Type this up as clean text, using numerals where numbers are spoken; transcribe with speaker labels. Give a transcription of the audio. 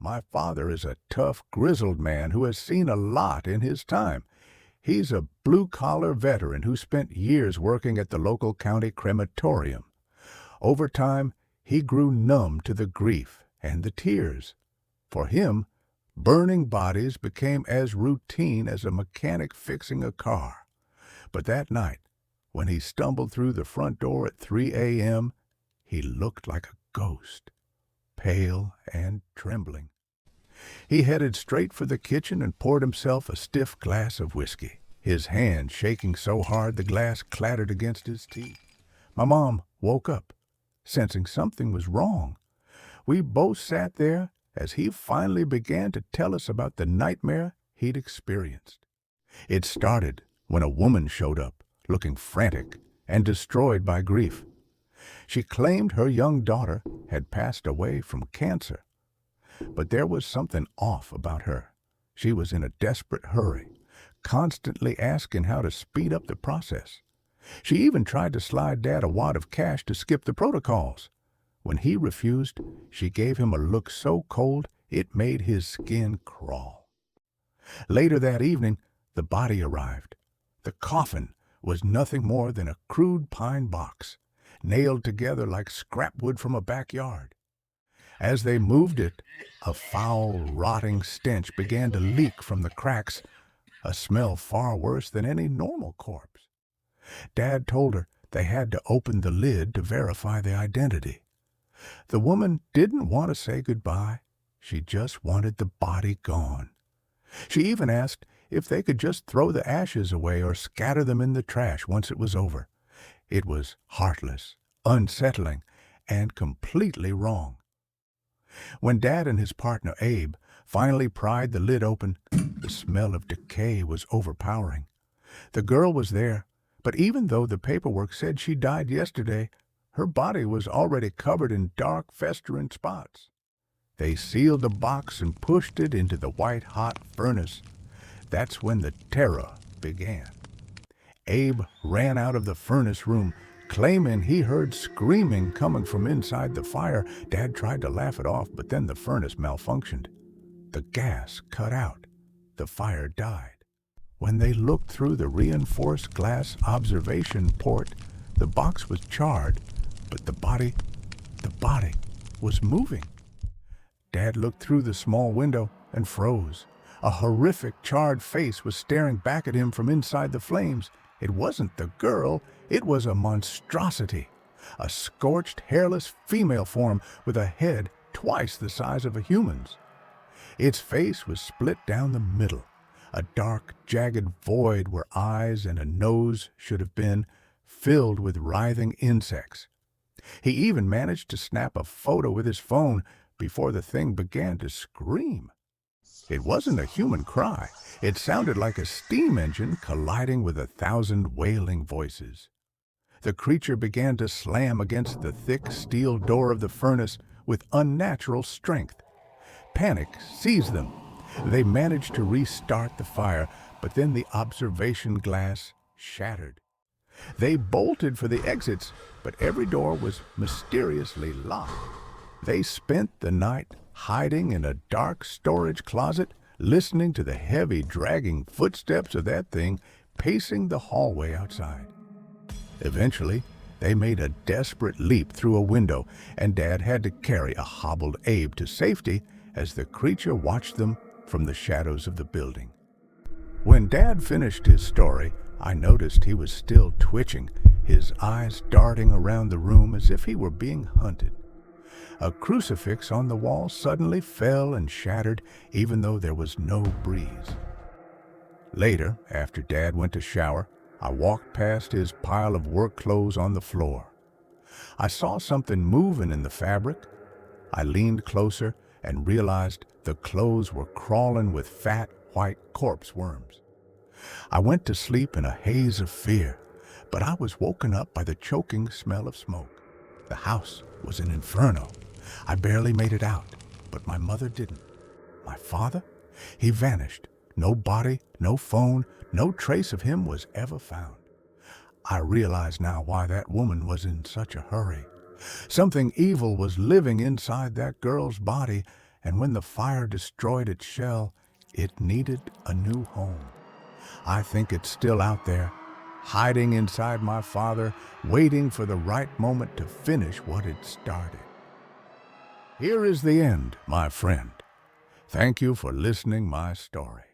Speaker 1: My father is a tough, grizzled man who has seen a lot in his time. He's a blue-collar veteran who spent years working at the local county crematorium. Over time, he grew numb to the grief and the tears. For him, burning bodies became as routine as a mechanic fixing a car. But that night, when he stumbled through the front door at 3 a.m., he looked like a ghost, pale and trembling. He headed straight for the kitchen and poured himself a stiff glass of whiskey, his hand shaking so hard the glass clattered against his teeth. My mom woke up, sensing something was wrong. We both sat there as he finally began to tell us about the nightmare he'd experienced. It started when a woman showed up, looking frantic and destroyed by grief. She claimed her young daughter had passed away from cancer. But there was something off about her. She was in a desperate hurry, constantly asking how to speed up the process. She even tried to slide Dad a wad of cash to skip the protocols. When he refused, she gave him a look so cold it made his skin crawl. Later that evening, the body arrived. The coffin was nothing more than a crude pine box, nailed together like scrap wood from a backyard. As they moved it, a foul, rotting stench began to leak from the cracks, a smell far worse than any normal corpse. Dad told her they had to open the lid to verify the identity. The woman didn't want to say goodbye. She just wanted the body gone. She even asked if they could just throw the ashes away or scatter them in the trash once it was over. It was heartless, unsettling, and completely wrong. When Dad and his partner Abe finally pried the lid open, the smell of decay was overpowering. The girl was there, but even though the paperwork said she died yesterday, her body was already covered in dark, festering spots. They sealed the box and pushed it into the white-hot furnace. That's when the terror began. Abe ran out of the furnace room, claiming he heard screaming coming from inside the fire. Dad tried to laugh it off, but then the furnace malfunctioned. The gas cut out. The fire died. When they looked through the reinforced glass observation port, the box was charred, but the body was moving. Dad looked through the small window and froze. A horrific charred face was staring back at him from inside the flames. It wasn't the girl, it was a monstrosity. A scorched, hairless female form with a head twice the size of a human's. Its face was split down the middle, a dark, jagged void where eyes and a nose should have been, filled with writhing insects. He even managed to snap a photo with his phone before the thing began to scream. It wasn't a human cry. It sounded like a steam engine colliding with 1,000 wailing voices. The creature began to slam against the thick steel door of the furnace with unnatural strength. Panic seized them. They managed to restart the fire, but then the observation glass shattered. They bolted for the exits, but every door was mysteriously locked. They spent the night hiding in a dark storage closet, listening to the heavy, dragging footsteps of that thing pacing the hallway outside. Eventually, they made a desperate leap through a window, and Dad had to carry a hobbled Abe to safety as the creature watched them from the shadows of the building. When Dad finished his story, I noticed he was still twitching, his eyes darting around the room as if he were being hunted. A crucifix on the wall suddenly fell and shattered, even though there was no breeze. Later, after Dad went to shower, I walked past his pile of work clothes on the floor. I saw something moving in the fabric. I leaned closer and realized the clothes were crawling with fat, white corpse worms. I went to sleep in a haze of fear, but I was woken up by the choking smell of smoke. The house was an inferno. I barely made it out, but my mother didn't. My father? He vanished. No body, no phone, no trace of him was ever found. I realize now why that woman was in such a hurry. Something evil was living inside that girl's body, and when the fire destroyed its shell, it needed a new home. I think it's still out there, hiding inside my father, waiting for the right moment to finish what it started. Here is the end, my friend. Thank you for listening my story.